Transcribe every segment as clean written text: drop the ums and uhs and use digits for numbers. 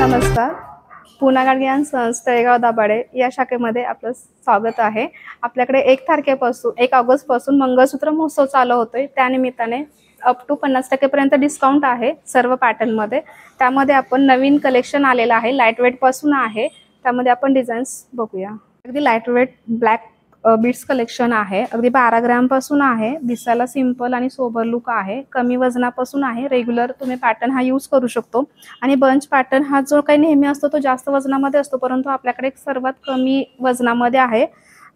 नमस्कार. पुना गाडगियान संस्था तळेगाव दाभाडे या शाखेमध्ये आपलं स्वागत आहे. आपल्याकडे 1 ऑगस्ट पासून मंगळसूत्र महोत्सव चालू होतोय. त्यानिमित्ताने अप टू 50% पर्यंत डिस्काउंट आहे सर्व पॅटर्न मध्ये. त्यामध्ये आपण नवीन कलेक्शन आलेलं आहे, लाईट वेट पासून आहे. त्यामध्ये आपण डिझाईन्स बघूया. अगदी light weight black beads collection आहे. अगदी 12 ग्रॅम पासून आहे. दिसायला सिंपल आणि सोबर लुक आहे. कमी वजनापासून आहे. रेग्युलर तुम्ही पॅटर्न हा यूज करू शकतो. आणि बंच पॅटर्न हा जो काही नेहमी असतो तो जास्त वजनामध्ये असतो, परंतु आपल्याकडे एक सर्वात कमी वजनामध्ये आहे.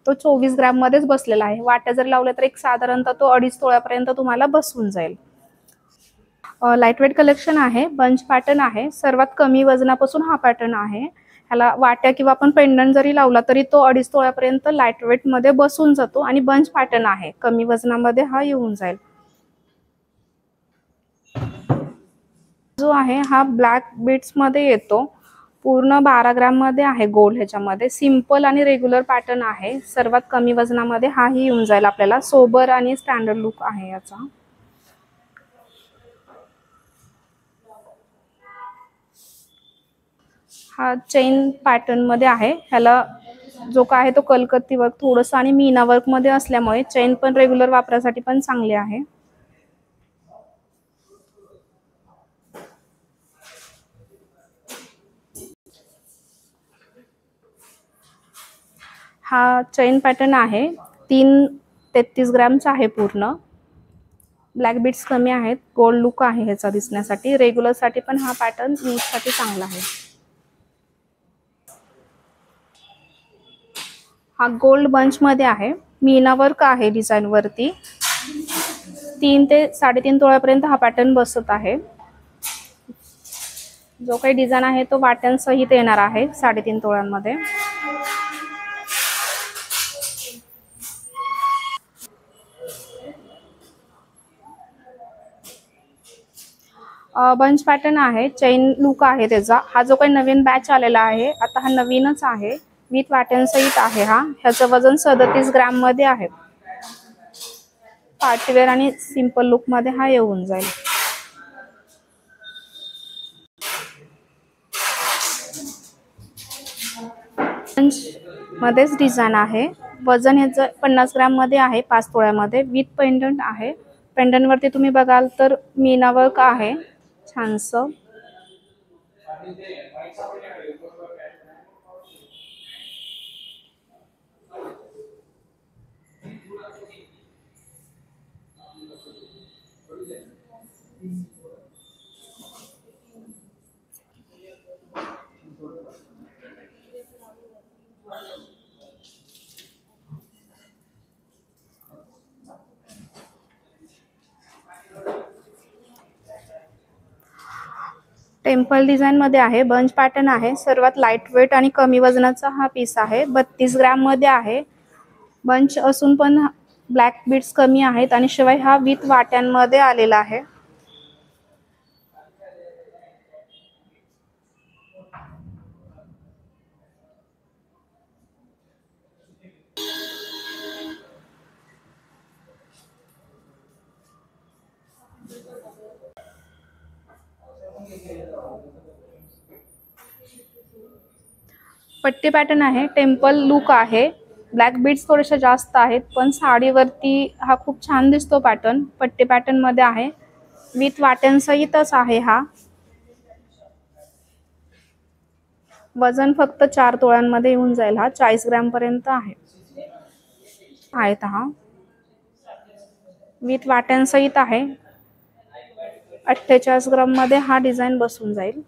तो 24 ग्रॅम मध्येच बसलेला आहे. वाट्या जर लावल्या तर एक साधारणतः तो 2.5 तोळ्यापर्यंत तुम्हाला बसवून जाईल. लाईट वेट कलेक्शन आहे. बंच पॅटर्न आहे. सर्वात कमी वजनापासून हा पॅटर्न आहे. ह्याला वाट्या किंवा आपण पेंडंट जरी लावला तरी तो 2.5 तोळ्यापर्यंत लाईट वेट मध्ये बसून जातो. आणि बंच पॅटर्न आहे. कमी वजनामध्ये हा येऊन जाईल. जो आहे हा ब्लॅक बीड्स मध्ये येतो. पूर्ण 12 ग्रॅम मध्ये आहे. गोल्ड ह्याच्यामध्ये सिंपल आणि रेग्युलर पॅटर्न आहे. सर्वात कमी वजनामध्ये हाही येऊन जाईल आपल्याला. सोबर आणि स्टँडर्ड लुक आहे याचा. हा चेन पॅटर्न मध्ये आहे. ह्याला जो काय आहे तो कलकत्ती वर्क थोडंसं आणि मीना वर्क मध्ये असल्यामुळे चेन पण रेग्युलर वापरासाठी पण चांगली आहे. हा चेन पॅटर्न आहे. 333 ग्रॅमचा आहे. पूर्ण ब्लॅक बीड्स कमी आहेत. गोल्ड लुक आहे ह्याचा दिसण्यासाठी. रेग्युलर साठी पण हा पॅटर्न यूज साठी चांगला आहे. हा गोल्ड बंच मध्ये आहे. मीना वर्क आहे डिझाइन वरती. 3 ते 3.5 तोळ्यापर्यंत हा पॅटर्न बसत आहे. जो काही डिझाइन आहे तो वाट्यांसहित येणार आहे 3.5 तोळ्यांमध्ये. बंच पॅटर्न आहे. चेन लुक आहे त्याचा. हा जो काही नवीन बॅच आलेला आहे आता हा नवीनच आहे. विथ वाट्यांसहित आहे हा. ह्याचं वजन 37 ग्रॅम मध्ये आहे. पार्टीवेअर आणि सिंपल लुक मध्ये हा येऊन जाईल. बंच मध्येच डिझाइन आहे. वजन ह्याचं 50 ग्रॅम मध्ये आहे. 5 तोळ्यामध्ये विथ पेंडंट आहे. पेंडंट वरती तुम्ही बघाल तर मीना वर्क आहे छानसं. टेम्पल डिझाइन मध्ये आहे. बंच पॅटर्न आहे. सर्वात लाईट वेट आणि कमी वजनाचा हा पीस आहे. 32 ग्रॅम मध्ये आहे. बंच असून पण ब्लॅक बीड्स कमी आहेत आणि शिवाय हा विथ वाट्यांमध्ये आलेला आहे. पट्टी पॅटर्न आहे. टेम्पल लुक आहे. ब्लॅक बीड्स थोडेसे जास्त आहेत पण साडीवरती हा खूप छान दिसतो पॅटर्न. पट्टी पॅटर्न मध्ये आहे. विथ वाट्यांसहितच आहे हा. वजन फक्त 4 तोळ्यांमध्ये येऊन जाईल. हा 40 ग्रॅम पर्यंत आहे. आहेत हा विथ वाट्यांसहित आहे. 48 ग्रॅम मध्ये हा डिझाइन बसून जाईल.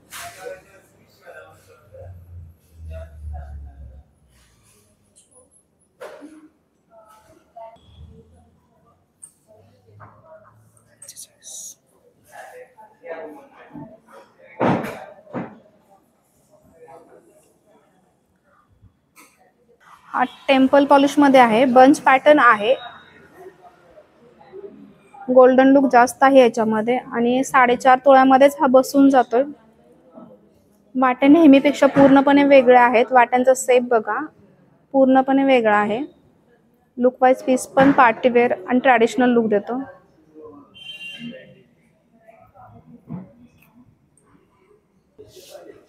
हा टेम्पल पॉलिश मध्ये आहे. बंच पॅटर्न आहे. गोल्डन लुक जास्त आहे याच्यामध्ये आणि 4.5 तोळ्यामध्येच हा बसून जातोय. वाट्या नेहमीपेक्षा पूर्णपणे वेगळ्या आहेत. वाट्यांचा शेप बघा पूर्णपणे वेगळा आहे. लुक वाईज पीस पण पार्टीवेअर आणि ट्रॅडिशनल लुक देतो.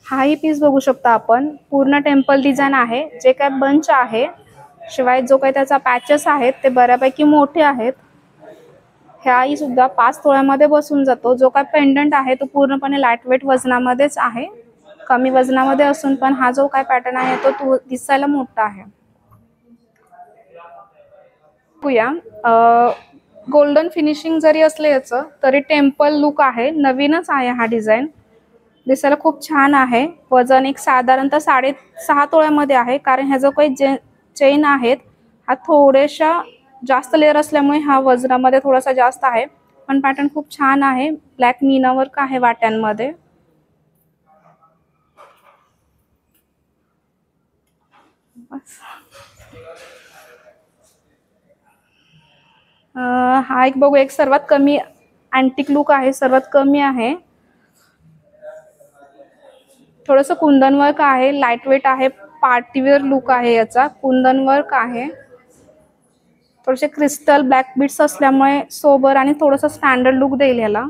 हाही पीस बघू शकता आपण, पूर्ण टेम्पल डिझाईन आहे, जे काय बंच आहे, शिवाय जो काही त्याचा पॅचेस आहेत ते बऱ्यापैकी मोठे आहेत. ह्याही सुद्धा 5 तोळ्यामध्ये बसून जातो. जो काय पेंडंट आहे तो पूर्णपणे लाईटवेट वजनामध्येच आहे, कमी वजनामध्ये असून पण हा जो काय पॅटर्न आहे तो दिसायला मोठा आहे. गोल्डन फिनिशिंग जरी असले याचं तरी टेम्पल लुक आहे, नवीनच आहे हा डिझाईन, दिसायला खूप छान आहे. वजन एक साधारणतः 6.5 तोळ्यामध्ये आहे, कारण ह्या जो काही चेन आहेत हा थोड्याशा जास्त लेअर असल्यामुळे हा वजनामध्ये थोडासा जास्त आहे, पण पॅटर्न खूप छान आहे. ब्लॅक मीना वर्क आहे वाट्यांमध्ये. हा एक बघू, एक सर्वात कमी अँटिक लुक आहे, सर्वात कमी आहे. थोडंसं कुंदन वर्क आहे, लाईट वेट आहे, पार्टीवेअर लुक आहे याचा. कुंदन वर्क आहे, थोडेसे क्रिस्टल ब्लॅक बीट्स असल्यामुळे सोबर आणि थोडंसं स्टँडर्ड लुक देईल याला.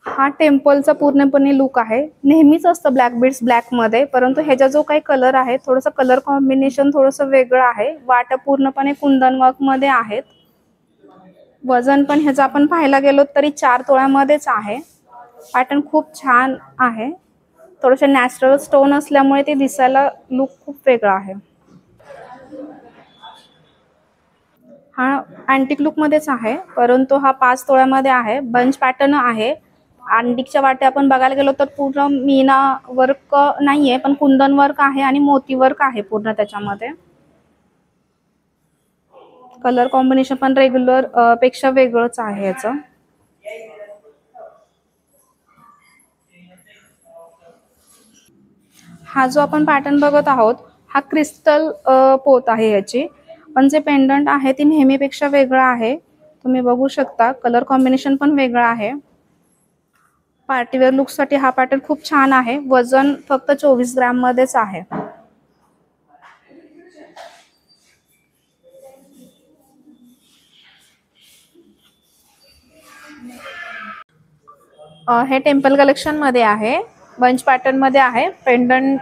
हा टेम्पलचा पूर्णपणे लुक आहे. नेहमीच असतं ब्लॅक बीड्स ब्लॅकमध्ये, परंतु ह्याचा जो काही कलर आहे थोडंसं कलर कॉम्बिनेशन थोडंसं वेगळं आहे. वाट्या पूर्णपणे कुंदन वर्कमध्ये आहेत. वजन पण ह्याचं आपण पाहायला गेलो तरी 4 तोळ्यामध्येच आहे. पॅटर्न खूप छान आहे, थोडेसे नॅचरल स्टोन असल्यामुळे ते दिसायला लुक खूप वेगळा आहे. हा अँटिक लुकमध्येच आहे, परंतु हा 5 तोळ्यामध्ये आहे. बंच पॅटर्न आहे. अँटिकच्या वाट्या आपण बघायला गेलो तर पूर्ण मीना वर्क नाहीये, पण कुंदन वर्क आहे आणि मोती वर्क आहे पूर्ण त्याच्यामध्ये. कलर कॉम्बिनेशन पण रेग्युलर पेक्षा वेगळंच आहे याचं. हा जो आपण पॅटर्न बघत आहोत हा क्रिस्टल पोत आहे याची, पण जे पेंडंट आहे ते नेहमीपेक्षा वेगळं आहे. तुम्ही बघू शकता कलर कॉम्बिनेशन पण वेगळं आहे. पार्टीवेअर लुकसाठी हा पॅटर्न खूप छान आहे. वजन फक्त 24 ग्रॅम मध्येच आहे. हे टेम्पल कलेक्शन मध्ये आहे, बंच पॅटर्न मध्ये आहे. पेंडंट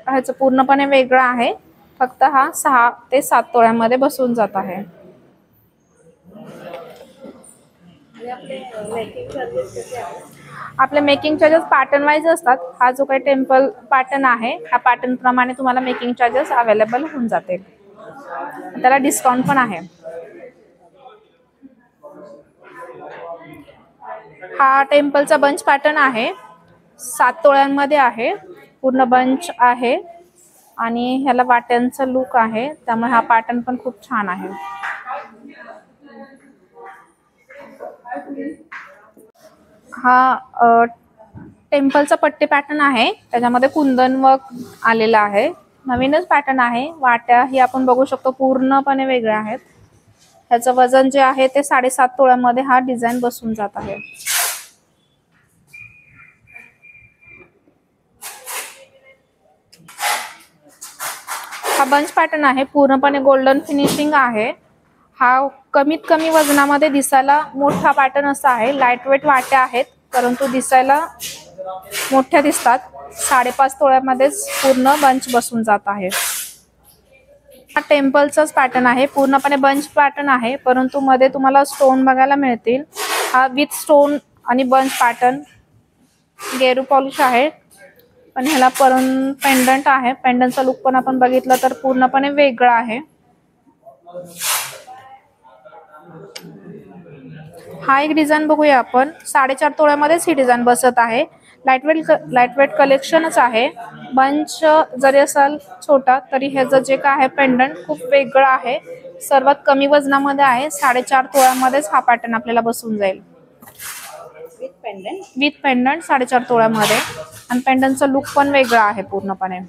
ह्याचं पूर्णपणे वेगळं आहे, फक्त हा 6 ते 7 तोळ्यामध्ये बसून जात आहे. आपले मेकिंग चार्जेस पॅटर्न वाईज असतात. हा जो काही टेम्पल पॅटर्न आहे ह्या पॅटर्न प्रमाणे तुम्हाला मेकिंग चार्जेस अवेलेबल होऊन जातील, त्याला डिस्काउंट पण आहे. हा टेम्पलचा बंच पॅटर्न आहे, 7 तोळ्यांमध्ये आहे, पूर्ण बंच आहे आणि ह्याला वाट्यांचा लुक आहे, त्यामुळे हा पॅटर्न पण खूप छान आहे. हा टेम्पलचा पट्टी पॅटर्न आहे, त्याच्यामध्ये कुंदन वर्क आलेला आहे. नवीनच पॅटर्न आहे. वाट्या ही आपण बघू शकतो पूर्णपणे वेगळ्या आहेत. ह्याचं वजन जे आहे ते 7.5 तोळ्यामध्ये हा डिझाईन बसून जात आहे. हा बंच पॅटर्न आहे, पूर्णपणे गोल्डन फिनिशिंग आहे. हा कमीत कमी वजनामध्ये दिसायला मोठा पॅटर्न असा आहे. लाईट वेट वाट्या आहेत, परंतु दिसायला मोठ्या दिसतात. 5.5 तोळ्यामध्येच पूर्ण बंच बसून जात आहे. हा टेम्पलचाच पॅटर्न आहे, पूर्णपणे बंच पॅटर्न आहे, परंतु मध्ये तुम्हाला स्टोन बघायला मिळतील. हा विथ स्टोन आणि बंच पॅटर्न गेरू पॉलिश आहे, पण ह्याला पेंडंट आहे. पेंडंटचा लुक पण आपण बघितलं तर पूर्णपणे वेगळा आहे. हा एक डिझाईन बघूया आपण. 4.5 तोळ्यामध्येच ही डिझाईन बसत आहे. लाईटवेट कलेक्शनच आहे. बंच जरी असेल छोटा तरी ह्याचं जे काय आहे पेंडंट खूप वेगळं आहे. सर्वात कमी वजनामध्ये आहे. 4.5 तोळ्यामध्येच हा पॅटर्न आपल्याला बसून जाईल. विथ पेंडंट 4.5 तोळ्यामध्ये, आणि पेंडंटचा लुक पण वेगळा आहे पूर्णपणे.